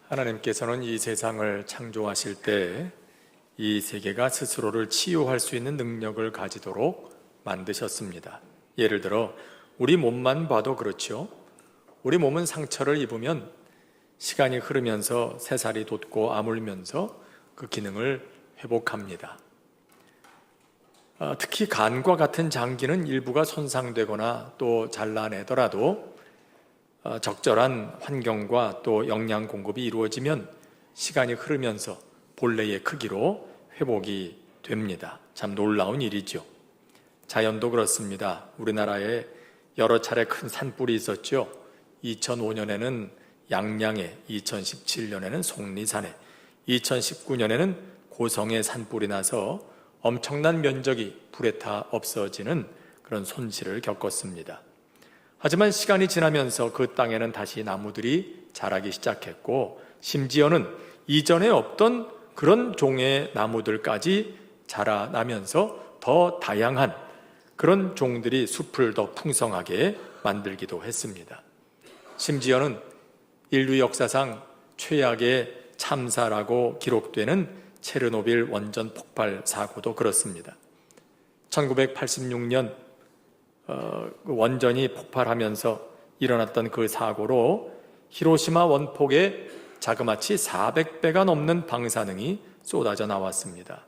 하나님께서는 이 세상을 창조하실 때 이 세계가 스스로를 치유할 수 있는 능력을 가지도록 만드셨습니다. 예를 들어 우리 몸만 봐도 그렇죠. 우리 몸은 상처를 입으면 시간이 흐르면서 새살이 돋고 아물면서 그 기능을 회복합니다. 특히 간과 같은 장기는 일부가 손상되거나 또 잘라내더라도 적절한 환경과 또 영양 공급이 이루어지면 시간이 흐르면서 본래의 크기로 회복이 됩니다. 참 놀라운 일이죠. 자연도 그렇습니다. 우리나라에 여러 차례 큰 산불이 있었죠. 2005년에는 양양에, 2017년에는 속리산에, 2019년에는 고성에 산불이 나서 엄청난 면적이 불에 타 없어지는 그런 손실을 겪었습니다. 하지만 시간이 지나면서 그 땅에는 다시 나무들이 자라기 시작했고, 심지어는 이전에 없던 그런 종의 나무들까지 자라나면서 더 다양한 그런 종들이 숲을 더 풍성하게 만들기도 했습니다. 심지어는 인류 역사상 최악의 참사라고 기록되는 체르노빌 원전 폭발 사고도 그렇습니다. 1986년 원전이 폭발하면서 일어났던 그 사고로 히로시마 원폭에 자그마치 400배가 넘는 방사능이 쏟아져 나왔습니다.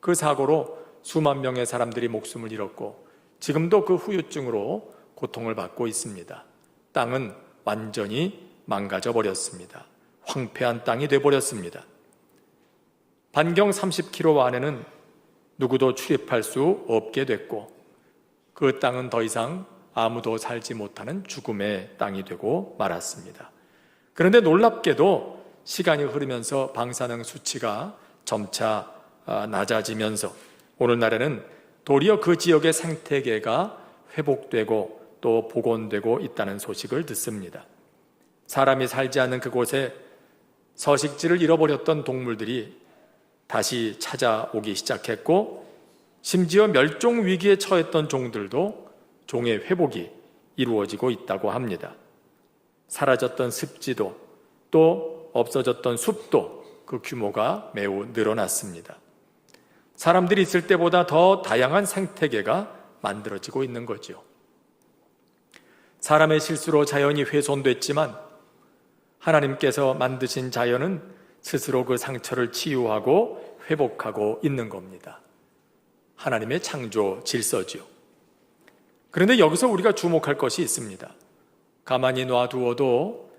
그 사고로 수만 명의 사람들이 목숨을 잃었고 지금도 그 후유증으로 고통을 받고 있습니다. 땅은 완전히 망가져 버렸습니다. 황폐한 땅이 되어버렸습니다. 반경 30km 안에는 누구도 출입할 수 없게 됐고 그 땅은 더 이상 아무도 살지 못하는 죽음의 땅이 되고 말았습니다. 그런데 놀랍게도 시간이 흐르면서 방사능 수치가 점차 낮아지면서 오늘날에는 도리어 그 지역의 생태계가 회복되고 또 복원되고 있다는 소식을 듣습니다. 사람이 살지 않는 그곳에 서식지를 잃어버렸던 동물들이 다시 찾아오기 시작했고 심지어 멸종 위기에 처했던 종들도 종의 회복이 이루어지고 있다고 합니다. 사라졌던 습지도 또 없어졌던 숲도 그 규모가 매우 늘어났습니다. 사람들이 있을 때보다 더 다양한 생태계가 만들어지고 있는 거죠. 사람의 실수로 자연이 훼손됐지만 하나님께서 만드신 자연은 스스로 그 상처를 치유하고 회복하고 있는 겁니다. 하나님의 창조 질서죠. 그런데 여기서 우리가 주목할 것이 있습니다. 가만히 놔두어도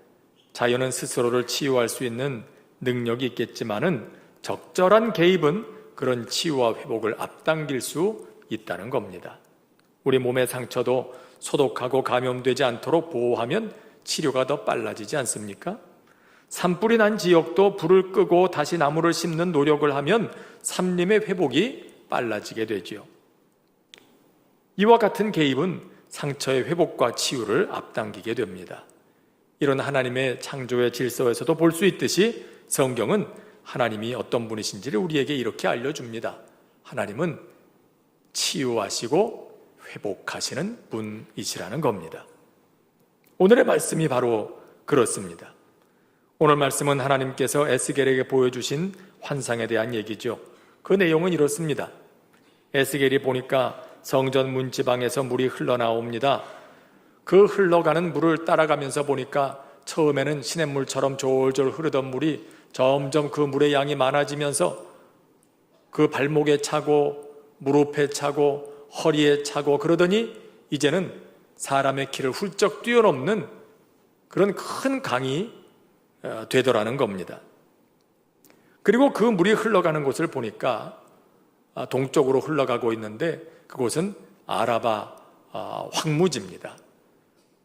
자연은 스스로를 치유할 수 있는 능력이 있겠지만은 적절한 개입은 그런 치유와 회복을 앞당길 수 있다는 겁니다. 우리 몸의 상처도 소독하고 감염되지 않도록 보호하면 치료가 더 빨라지지 않습니까? 산불이 난 지역도 불을 끄고 다시 나무를 심는 노력을 하면 산림의 회복이 빨라지게 되죠. 이와 같은 개입은 상처의 회복과 치유를 앞당기게 됩니다. 이런 하나님의 창조의 질서에서도 볼 수 있듯이 성경은 하나님이 어떤 분이신지를 우리에게 이렇게 알려줍니다. 하나님은 치유하시고 회복하시는 분이시라는 겁니다. 오늘의 말씀이 바로 그렇습니다. 오늘 말씀은 하나님께서 에스겔에게 보여주신 환상에 대한 얘기죠. 그 내용은 이렇습니다. 에스겔이 보니까 성전 문지방에서 물이 흘러나옵니다. 그 흘러가는 물을 따라가면서 보니까 처음에는 시냇물처럼 졸졸 흐르던 물이 점점 그 물의 양이 많아지면서 그 발목에 차고 무릎에 차고 허리에 차고 그러더니 이제는 사람의 키를 훌쩍 뛰어넘는 그런 큰 강이 되더라는 겁니다. 그리고 그 물이 흘러가는 곳을 보니까 동쪽으로 흘러가고 있는데 그곳은 아라바 황무지입니다.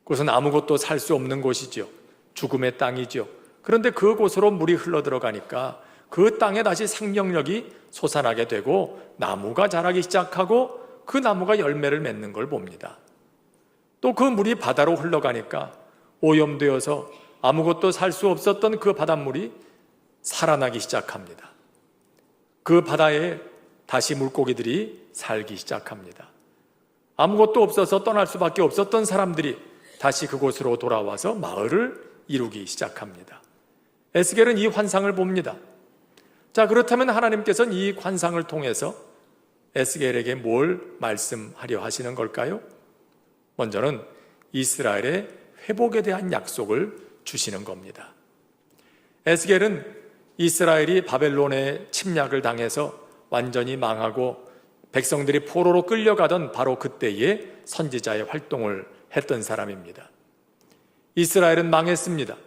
그것은 아무것도 살 수 없는 곳이죠. 죽음의 땅이죠. 그런데 그곳으로 물이 흘러 들어가니까 그 땅에 다시 생명력이 솟아나게 되고 나무가 자라기 시작하고 그 나무가 열매를 맺는 걸 봅니다. 또 그 물이 바다로 흘러가니까 오염되어서 아무것도 살 수 없었던 그 바닷물이 살아나기 시작합니다. 그 바다에 다시 물고기들이 살기 시작합니다. 아무것도 없어서 떠날 수밖에 없었던 사람들이 다시 그곳으로 돌아와서 마을을 이루기 시작합니다. 에스겔은 이 환상을 봅니다. 자, 그렇다면 하나님께서는 이 환상을 통해서 에스겔에게 뭘 말씀하려 하시는 걸까요? 먼저는 이스라엘의 회복에 대한 약속을 주시는 겁니다. 에스겔은 이스라엘이 바벨론의 침략을 당해서 완전히 망하고 백성들이 포로로 끌려가던 바로 그때에 선지자의 활동을 했던 사람입니다. 이스라엘은 망했습니다.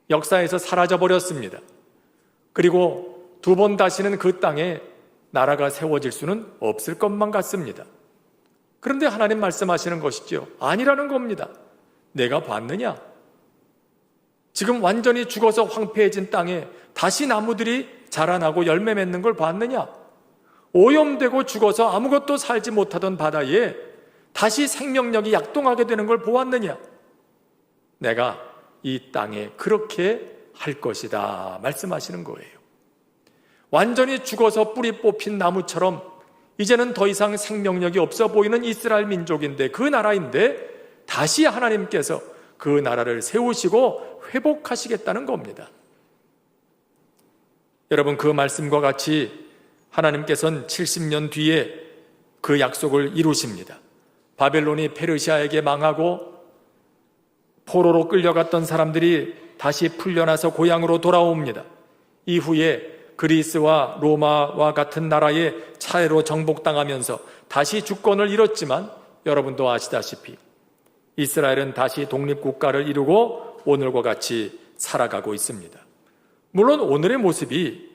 역사에서 사라져버렸습니다. 그리고 두 번 다시는 그 땅에 나라가 세워질 수는 없을 것만 같습니다. 그런데 하나님 말씀하시는 것이죠. 아니라는 겁니다. 내가 봤느냐? 지금 완전히 죽어서 황폐해진 땅에 다시 나무들이 자라나고 열매 맺는 걸 봤느냐? 오염되고 죽어서 아무것도 살지 못하던 바다에 다시 생명력이 약동하게 되는 걸 보았느냐? 내가 이 땅에 그렇게 할 것이다 말씀하시는 거예요. 완전히 죽어서 뿌리 뽑힌 나무처럼 이제는 더 이상 생명력이 없어 보이는 이스라엘 민족인데, 그 나라인데 다시 하나님께서 그 나라를 세우시고 회복하시겠다는 겁니다. 여러분, 그 말씀과 같이 하나님께서는 70년 뒤에 그 약속을 이루십니다. 바벨론이 페르시아에게 망하고 포로로 끌려갔던 사람들이 다시 풀려나서 고향으로 돌아옵니다. 이후에 그리스와 로마와 같은 나라에 차례로 정복당하면서 다시 주권을 잃었지만, 여러분도 아시다시피 이스라엘은 다시 독립국가를 이루고 오늘과 같이 살아가고 있습니다. 물론 오늘의 모습이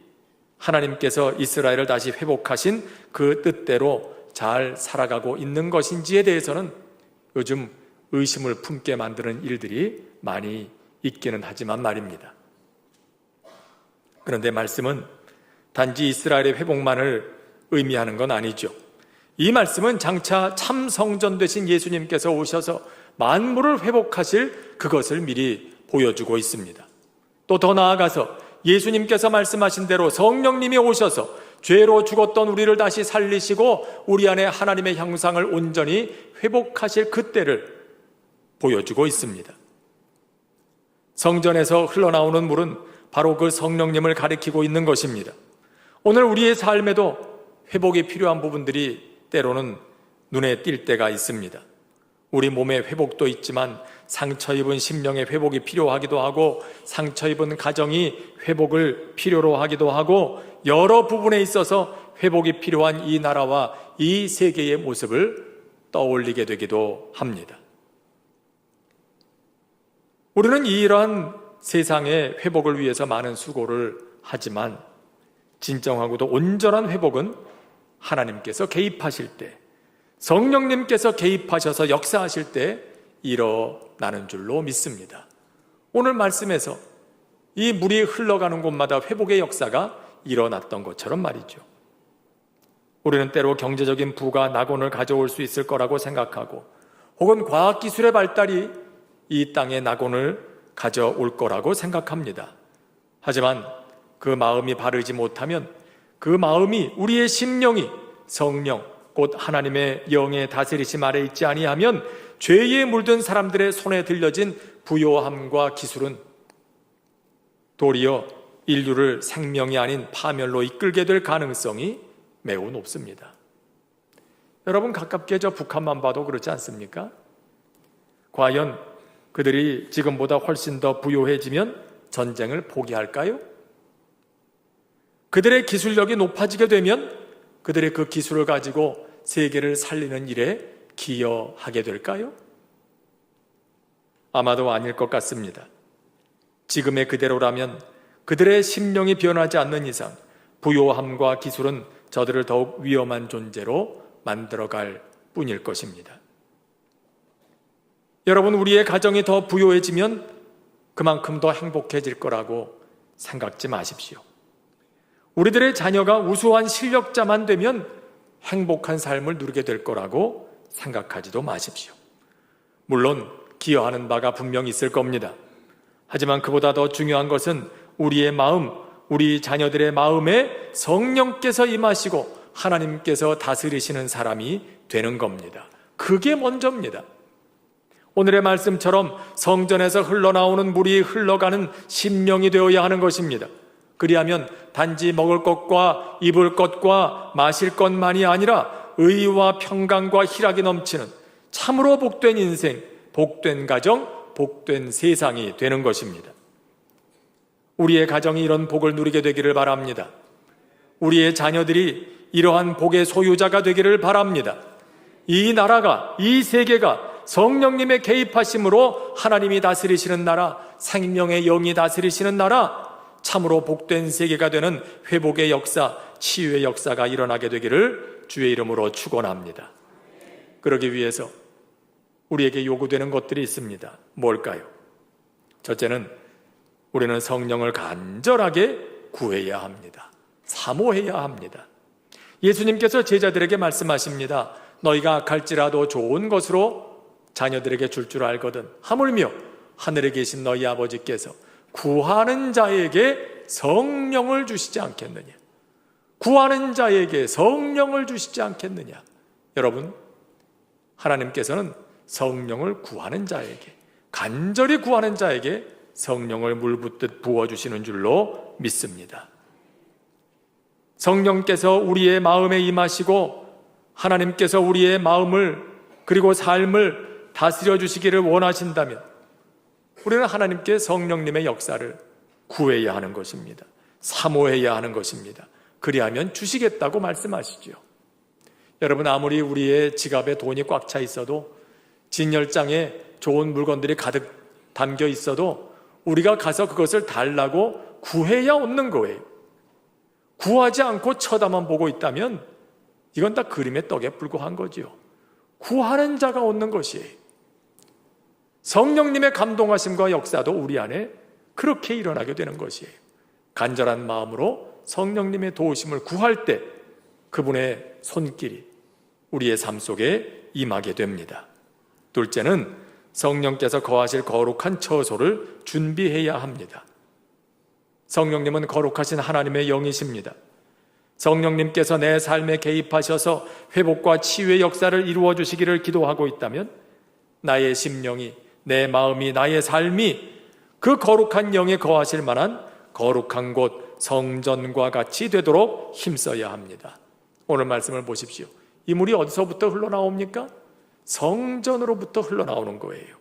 하나님께서 이스라엘을 다시 회복하신 그 뜻대로 잘 살아가고 있는 것인지에 대해서는 요즘 의심을 품게 만드는 일들이 많이 있기는 하지만 말입니다. 그런데 말씀은 단지 이스라엘의 회복만을 의미하는 건 아니죠. 이 말씀은 장차 참 성전 되신 예수님께서 오셔서 만물을 회복하실 그것을 미리 보여주고 있습니다. 또 더 나아가서 예수님께서 말씀하신 대로 성령님이 오셔서 죄로 죽었던 우리를 다시 살리시고 우리 안에 하나님의 형상을 온전히 회복하실 그때를 보여주고 있습니다. 성전에서 흘러나오는 물은 바로 그 성령님을 가리키고 있는 것입니다. 오늘 우리의 삶에도 회복이 필요한 부분들이 때로는 눈에 띌 때가 있습니다. 우리 몸의 회복도 있지만 상처 입은 심령의 회복이 필요하기도 하고, 상처 입은 가정이 회복을 필요로 하기도 하고, 여러 부분에 있어서 회복이 필요한 이 나라와 이 세계의 모습을 떠올리게 되기도 합니다. 우리는 이러한 세상의 회복을 위해서 많은 수고를 하지만, 진정하고도 온전한 회복은 하나님께서 개입하실 때, 성령님께서 개입하셔서 역사하실 때 일어나는 줄로 믿습니다. 오늘 말씀에서 이 물이 흘러가는 곳마다 회복의 역사가 일어났던 것처럼 말이죠. 우리는 때로 경제적인 부가 낙원을 가져올 수 있을 거라고 생각하고, 혹은 과학기술의 발달이 이 땅에 낙원을 가져올 거라고 생각합니다. 하지만 그 마음이 바르지 못하면, 그 마음이 우리의 심령이 성령 곧 하나님의 영의 다스리심 아래 있지 아니하면, 죄에 물든 사람들의 손에 들려진 부요함과 기술은 도리어 인류를 생명이 아닌 파멸로 이끌게 될 가능성이 매우 높습니다. 여러분, 가깝게 저 북한만 봐도 그렇지 않습니까? 과연 그들이 지금보다 훨씬 더 부요해지면 전쟁을 포기할까요? 그들의 기술력이 높아지게 되면 그들의 그 기술을 가지고 세계를 살리는 일에 기여하게 될까요? 아마도 아닐 것 같습니다. 지금의 그대로라면 그들의 심령이 변하지 않는 이상 부요함과 기술은 저들을 더욱 위험한 존재로 만들어갈 뿐일 것입니다. 여러분, 우리의 가정이 더 부요해지면 그만큼 더 행복해질 거라고 생각지 마십시오. 우리들의 자녀가 우수한 실력자만 되면 행복한 삶을 누리게 될 거라고 생각하지도 마십시오. 물론 기여하는 바가 분명히 있을 겁니다. 하지만 그보다 더 중요한 것은 우리의 마음, 우리 자녀들의 마음에 성령께서 임하시고 하나님께서 다스리시는 사람이 되는 겁니다. 그게 먼저입니다. 오늘의 말씀처럼 성전에서 흘러나오는 물이 흘러가는 심령이 되어야 하는 것입니다. 그리하면 단지 먹을 것과 입을 것과 마실 것만이 아니라 의와 평강과 희락이 넘치는 참으로 복된 인생, 복된 가정, 복된 세상이 되는 것입니다. 우리의 가정이 이런 복을 누리게 되기를 바랍니다. 우리의 자녀들이 이러한 복의 소유자가 되기를 바랍니다. 이 나라가, 이 세계가 성령님의 개입하심으로 하나님이 다스리시는 나라, 생명의 영이 다스리시는 나라, 참으로 복된 세계가 되는 회복의 역사, 치유의 역사가 일어나게 되기를 주의 이름으로 축원합니다. 그러기 위해서 우리에게 요구되는 것들이 있습니다. 뭘까요? 첫째는 우리는 성령을 간절하게 구해야 합니다. 사모해야 합니다. 예수님께서 제자들에게 말씀하십니다. 너희가 악할지라도 좋은 것으로 자녀들에게 줄 줄 알거든 하물며 하늘에 계신 너희 아버지께서 구하는 자에게 성령을 주시지 않겠느냐. 구하는 자에게 성령을 주시지 않겠느냐. 여러분, 하나님께서는 성령을 구하는 자에게, 간절히 구하는 자에게 성령을 물붓듯 부어주시는 줄로 믿습니다. 성령께서 우리의 마음에 임하시고 하나님께서 우리의 마음을 그리고 삶을 다스려 주시기를 원하신다면 우리는 하나님께 성령님의 역사를 구해야 하는 것입니다. 사모해야 하는 것입니다. 그리하면 주시겠다고 말씀하시죠. 여러분, 아무리 우리의 지갑에 돈이 꽉 차 있어도 진열장에 좋은 물건들이 가득 담겨 있어도 우리가 가서 그것을 달라고 구해야 얻는 거예요. 구하지 않고 쳐다만 보고 있다면 이건 다 그림의 떡에 불과한 거지요. 구하는 자가 얻는 것이에요. 성령님의 감동하심과 역사도 우리 안에 그렇게 일어나게 되는 것이에요. 간절한 마음으로 성령님의 도우심을 구할 때 그분의 손길이 우리의 삶 속에 임하게 됩니다. 둘째는 성령께서 거하실 거룩한 처소를 준비해야 합니다. 성령님은 거룩하신 하나님의 영이십니다. 성령님께서 내 삶에 개입하셔서 회복과 치유의 역사를 이루어 주시기를 기도하고 있다면 나의 심령이, 내 마음이, 나의 삶이 그 거룩한 영에 거하실 만한 거룩한 곳 성전과 같이 되도록 힘써야 합니다. 오늘 말씀을 보십시오. 이 물이 어디서부터 흘러나옵니까? 성전으로부터 흘러나오는 거예요.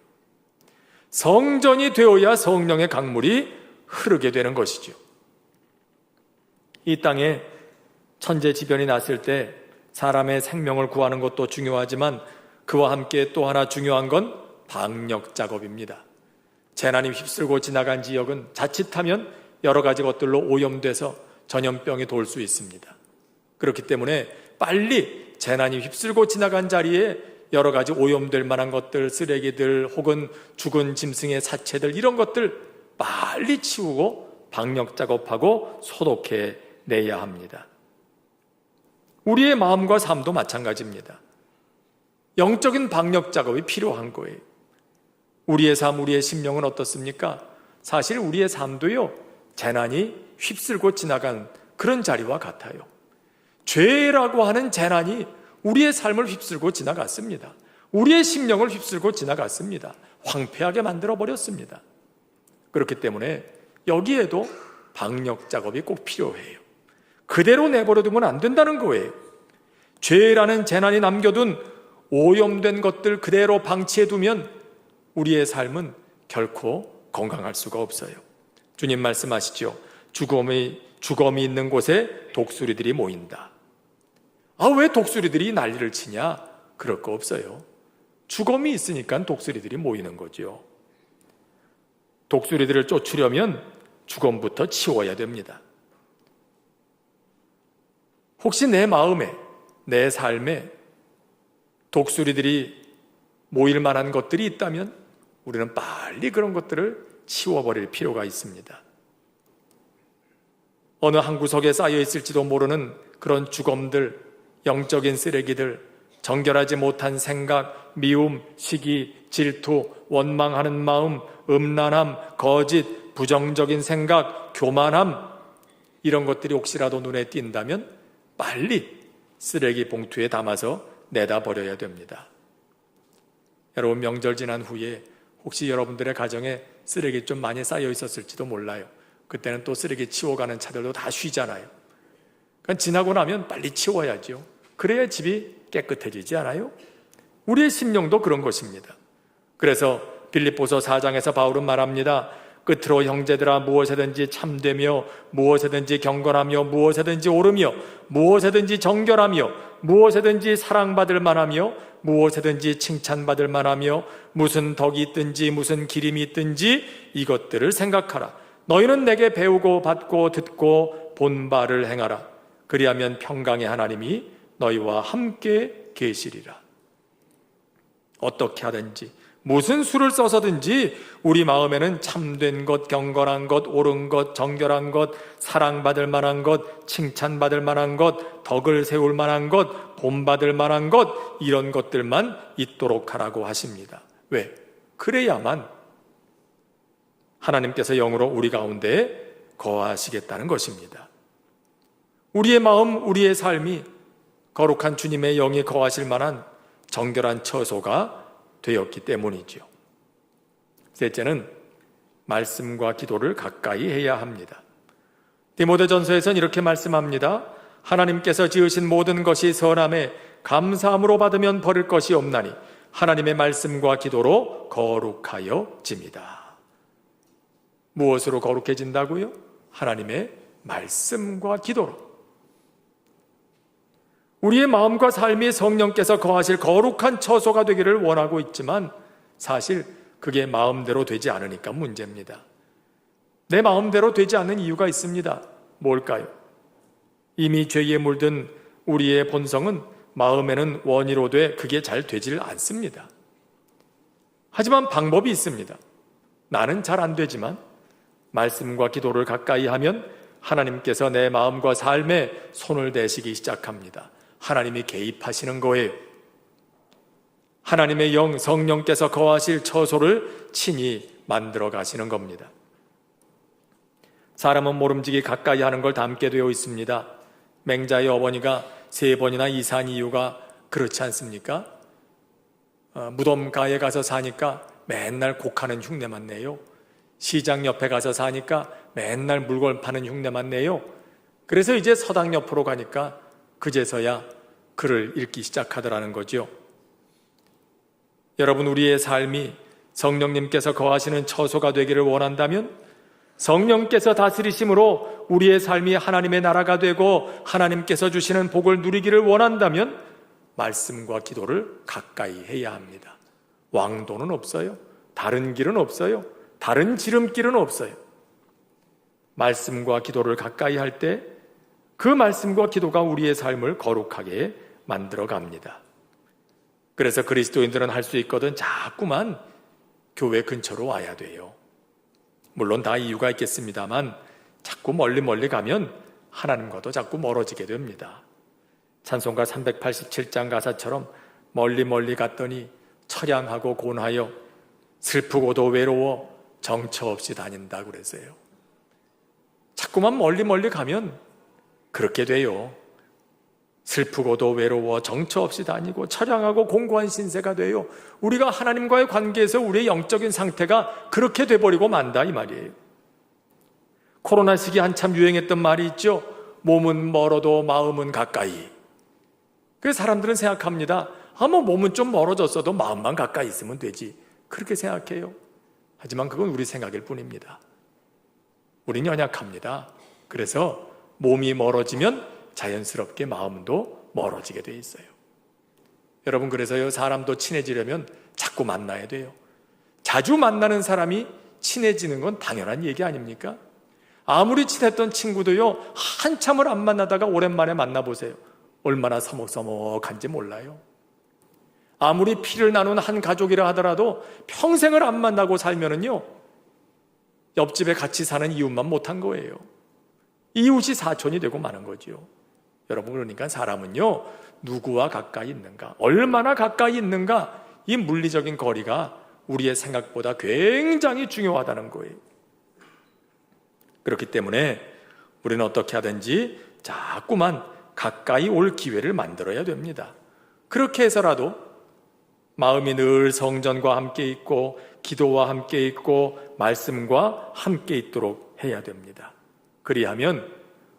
성전이 되어야 성령의 강물이 흐르게 되는 것이죠. 이 땅에 천재지변이 났을 때 사람의 생명을 구하는 것도 중요하지만 그와 함께 또 하나 중요한 건 방역 작업입니다. 재난이 휩쓸고 지나간 지역은 자칫하면 여러 가지 것들로 오염돼서 전염병이 돌 수 있습니다. 그렇기 때문에 빨리 재난이 휩쓸고 지나간 자리에 여러 가지 오염될 만한 것들, 쓰레기들 혹은 죽은 짐승의 사체들 이런 것들 빨리 치우고 방역 작업하고 소독해 내야 합니다. 우리의 마음과 삶도 마찬가지입니다. 영적인 방역 작업이 필요한 거예요. 우리의 삶, 우리의 심령은 어떻습니까? 사실 우리의 삶도요, 재난이 휩쓸고 지나간 그런 자리와 같아요. 죄라고 하는 재난이 우리의 삶을 휩쓸고 지나갔습니다. 우리의 심령을 휩쓸고 지나갔습니다. 황폐하게 만들어버렸습니다. 그렇기 때문에 여기에도 방역 작업이 꼭 필요해요. 그대로 내버려두면 안 된다는 거예요. 죄라는 재난이 남겨둔 오염된 것들 그대로 방치해두면 우리의 삶은 결코 건강할 수가 없어요. 주님 말씀하시죠. 주검이 있는 곳에 독수리들이 모인다. 왜 독수리들이 난리를 치냐? 그럴 거 없어요. 주검이 있으니까 독수리들이 모이는 거죠. 독수리들을 쫓으려면 주검부터 치워야 됩니다. 혹시 내 마음에, 내 삶에 독수리들이 모일 만한 것들이 있다면 우리는 빨리 그런 것들을 치워버릴 필요가 있습니다. 어느 한 구석에 쌓여 있을지도 모르는 그런 주검들, 영적인 쓰레기들, 정결하지 못한 생각, 미움, 시기, 질투, 원망하는 마음, 음란함, 거짓, 부정적인 생각, 교만함 이런 것들이 혹시라도 눈에 띈다면 빨리 쓰레기 봉투에 담아서 내다 버려야 됩니다. 여러분, 명절 지난 후에 혹시 여러분들의 가정에 쓰레기 좀 많이 쌓여 있었을지도 몰라요. 그때는 또 쓰레기 치워가는 차들도 다 쉬잖아요. 그러니까 지나고 나면 빨리 치워야죠. 그래야 집이 깨끗해지지 않아요? 우리의 심령도 그런 것입니다. 그래서 빌립보서 4장에서 바울은 말합니다. 끝으로 형제들아, 무엇에든지 참되며 무엇에든지 경건하며 무엇에든지 옳으며 무엇에든지 정결하며 무엇에든지 사랑받을 만하며 무엇에든지 칭찬받을 만하며 무슨 덕이 있든지 무슨 기림이 있든지 이것들을 생각하라. 너희는 내게 배우고 받고 듣고 본 바를 행하라. 그리하면 평강의 하나님이 너희와 함께 계시리라. 어떻게 하든지 무슨 수를 써서든지 우리 마음에는 참된 것, 경건한 것, 옳은 것, 정결한 것, 사랑받을 만한 것, 칭찬받을 만한 것, 덕을 세울 만한 것, 본받을 만한 것, 이런 것들만 있도록 하라고 하십니다. 왜? 그래야만 하나님께서 영으로 우리 가운데 거하시겠다는 것입니다. 우리의 마음, 우리의 삶이 거룩한 주님의 영이 거하실 만한 정결한 처소가 되었기 때문이죠. 셋째는 말씀과 기도를 가까이 해야 합니다. 디모데전서에서는 이렇게 말씀합니다. 하나님께서 지으신 모든 것이 선함에 감사함으로 받으면 버릴 것이 없나니 하나님의 말씀과 기도로 거룩하여집니다. 무엇으로 거룩해진다고요? 하나님의 말씀과 기도로. 우리의 마음과 삶이 성령께서 거하실 거룩한 처소가 되기를 원하고 있지만 사실 그게 마음대로 되지 않으니까 문제입니다. 내 마음대로 되지 않는 이유가 있습니다. 뭘까요? 이미 죄에 물든 우리의 본성은 마음에는 원이로 돼 그게 잘 되질 않습니다. 하지만 방법이 있습니다. 나는 잘 안 되지만 말씀과 기도를 가까이 하면 하나님께서 내 마음과 삶에 손을 대시기 시작합니다. 하나님이 개입하시는 거예요. 하나님의 영, 성령께서 거하실 처소를 친히 만들어 가시는 겁니다. 사람은 모름지기 가까이 하는 걸 닮게 되어 있습니다. 맹자의 어머니가 3번이나 이사한 이유가 그렇지 않습니까? 무덤가에 가서 사니까 맨날 곡하는 흉내만 내요. 시장 옆에 가서 사니까 맨날 물건 파는 흉내만 내요. 그래서 이제 서당 옆으로 가니까 그제서야 글을 읽기 시작하더라는 거죠. 여러분, 우리의 삶이 성령님께서 거하시는 처소가 되기를 원한다면 성령께서 다스리심으로 우리의 삶이 하나님의 나라가 되고 하나님께서 주시는 복을 누리기를 원한다면 말씀과 기도를 가까이 해야 합니다. 왕도는 없어요. 다른 길은 없어요. 다른 지름길은 없어요. 말씀과 기도를 가까이 할 때 그 말씀과 기도가 우리의 삶을 거룩하게 만들어 갑니다. 그래서 그리스도인들은 할 수 있거든 자꾸만 교회 근처로 와야 돼요. 물론 다 이유가 있겠습니다만 자꾸 멀리 가면 하나님과도 자꾸 멀어지게 됩니다. 찬송가 387장 가사처럼 멀리 갔더니 처량하고 곤하여 슬프고도 외로워 정처 없이 다닌다 그랬어요. 자꾸만 멀리 가면 그렇게 돼요. 슬프고도 외로워 정처 없이 다니고 처량하고 공고한 신세가 돼요. 우리가 하나님과의 관계에서 우리의 영적인 상태가 그렇게 돼버리고 만다 이 말이에요. 코로나 시기 한참 유행했던 말이 있죠. 몸은 멀어도 마음은 가까이. 그래서 사람들은 생각합니다. 몸은 좀 멀어졌어도 마음만 가까이 있으면 되지. 그렇게 생각해요. 하지만 그건 우리 생각일 뿐입니다. 우린 연약합니다. 그래서 몸이 멀어지면 자연스럽게 마음도 멀어지게 돼 있어요. 여러분, 그래서요, 사람도 친해지려면 자꾸 만나야 돼요. 자주 만나는 사람이 친해지는 건 당연한 얘기 아닙니까? 아무리 친했던 친구도요, 한참을 안 만나다가 오랜만에 만나보세요. 얼마나 서먹서먹한지 몰라요. 아무리 피를 나눈 한 가족이라 하더라도 평생을 안 만나고 살면은요, 옆집에 같이 사는 이웃만 못한 거예요. 이웃이 사촌이 되고 마는 거죠. 여러분, 그러니까 사람은요, 누구와 가까이 있는가, 얼마나 가까이 있는가, 이 물리적인 거리가 우리의 생각보다 굉장히 중요하다는 거예요. 그렇기 때문에 우리는 어떻게 하든지 자꾸만 가까이 올 기회를 만들어야 됩니다. 그렇게 해서라도 마음이 늘 성전과 함께 있고 기도와 함께 있고 말씀과 함께 있도록 해야 됩니다. 그리하면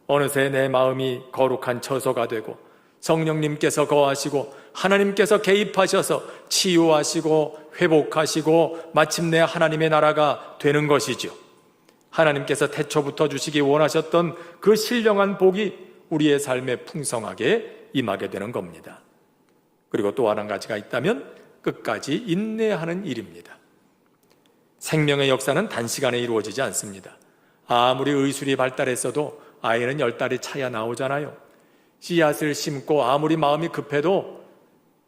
어느새 내 마음이 거룩한 처소가 되고 성령님께서 거하시고 하나님께서 개입하셔서 치유하시고 회복하시고 마침내 하나님의 나라가 되는 것이죠. 하나님께서 태초부터 주시기 원하셨던 그 신령한 복이 우리의 삶에 풍성하게 임하게 되는 겁니다. 그리고 또 한 가지가 있다면 끝까지 인내하는 일입니다. 생명의 역사는 단시간에 이루어지지 않습니다. 아무리 의술이 발달했어도 아이는 10달이 차야 나오잖아요. 씨앗을 심고 아무리 마음이 급해도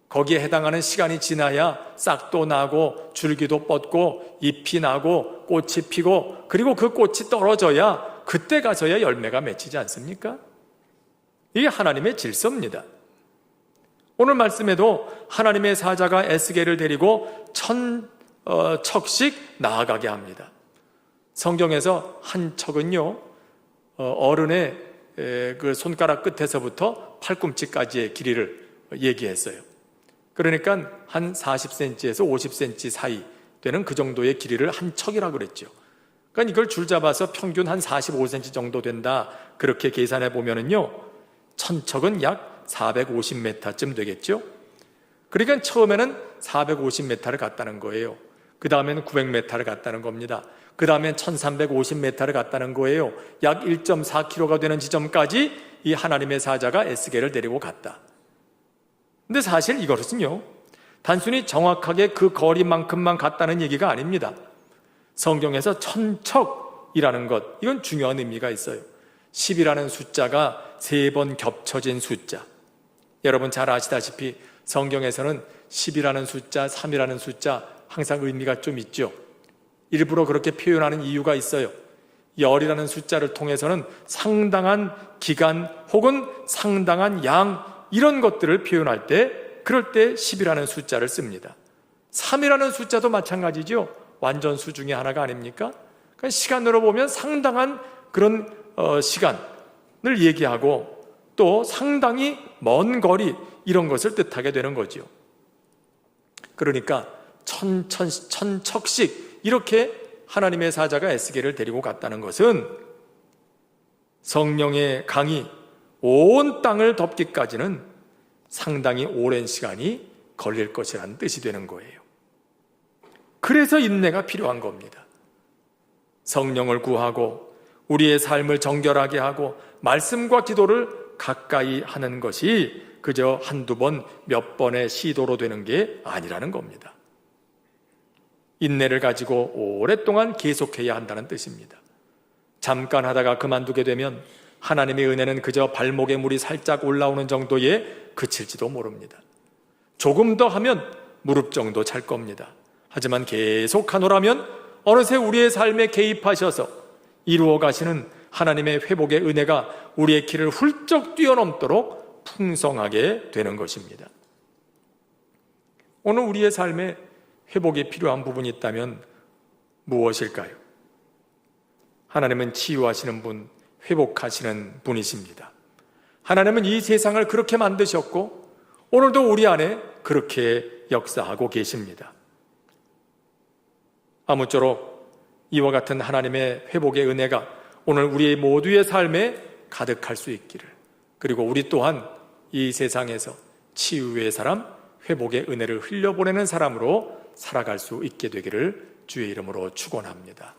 거기에 해당하는 시간이 지나야 싹도 나고 줄기도 뻗고 잎이 나고 꽃이 피고 그리고 그 꽃이 떨어져야 그때 가서야 열매가 맺히지 않습니까? 이게 하나님의 질서입니다. 오늘 말씀에도 하나님의 사자가 에스겔을 데리고 척씩 나아가게 합니다. 성경에서 한 척은요, 어른의 그 손가락 끝에서부터 팔꿈치까지의 길이를 얘기했어요. 그러니까 한 40cm에서 50cm 사이 되는 그 정도의 길이를 한 척이라고 그랬죠. 그러니까 이걸 줄잡아서 평균 한 45cm 정도 된다. 그렇게 계산해 보면은요, 1000척은 약 450m쯤 되겠죠. 그러니까 처음에는 450m를 갔다는 거예요. 그 다음에는 900m를 갔다는 겁니다. 그 다음엔 1350m를 갔다는 거예요. 약 1.4km가 되는 지점까지 이 하나님의 사자가 에스겔을 데리고 갔다. 근데 사실 이것은요, 단순히 정확하게 그 거리만큼만 갔다는 얘기가 아닙니다. 성경에서 1000척이라는 것, 이건 중요한 의미가 있어요. 10이라는 숫자가 3번 겹쳐진 숫자. 여러분 잘 아시다시피 성경에서는 10이라는 숫자, 3이라는 숫자 항상 의미가 좀 있죠. 일부러 그렇게 표현하는 이유가 있어요. 열이라는 숫자를 통해서는 상당한 기간 혹은 상당한 양 이런 것들을 표현할 때 그럴 때 10이라는 숫자를 씁니다. 3이라는 숫자도 마찬가지죠. 완전수 중에 하나가 아닙니까? 그러니까 시간으로 보면 상당한 그런 시간을 얘기하고 또 상당히 먼 거리 이런 것을 뜻하게 되는 거죠. 그러니까 천척씩 이렇게 하나님의 사자가 에스겔을 데리고 갔다는 것은 성령의 강이 온 땅을 덮기까지는 상당히 오랜 시간이 걸릴 것이라는 뜻이 되는 거예요. 그래서 인내가 필요한 겁니다. 성령을 구하고 우리의 삶을 정결하게 하고 말씀과 기도를 가까이 하는 것이 그저 한두 번, 몇 번의 시도로 되는 게 아니라는 겁니다. 인내를 가지고 오랫동안 계속해야 한다는 뜻입니다. 잠깐 하다가 그만두게 되면 하나님의 은혜는 그저 발목에 물이 살짝 올라오는 정도에 그칠지도 모릅니다. 조금 더 하면 무릎 정도 찰 겁니다. 하지만 계속 하노라면 어느새 우리의 삶에 개입하셔서 이루어 가시는 하나님의 회복의 은혜가 우리의 길을 훌쩍 뛰어넘도록 풍성하게 되는 것입니다. 오늘 우리의 삶에 회복이 필요한 부분이 있다면 무엇일까요? 하나님은 치유하시는 분, 회복하시는 분이십니다. 하나님은 이 세상을 그렇게 만드셨고 오늘도 우리 안에 그렇게 역사하고 계십니다. 아무쪼록 이와 같은 하나님의 회복의 은혜가 오늘 우리 모두의 삶에 가득할 수 있기를, 그리고 우리 또한 이 세상에서 치유의 사람, 회복의 은혜를 흘려보내는 사람으로 살아갈 수 있게 되기를 주의 이름으로 축원합니다.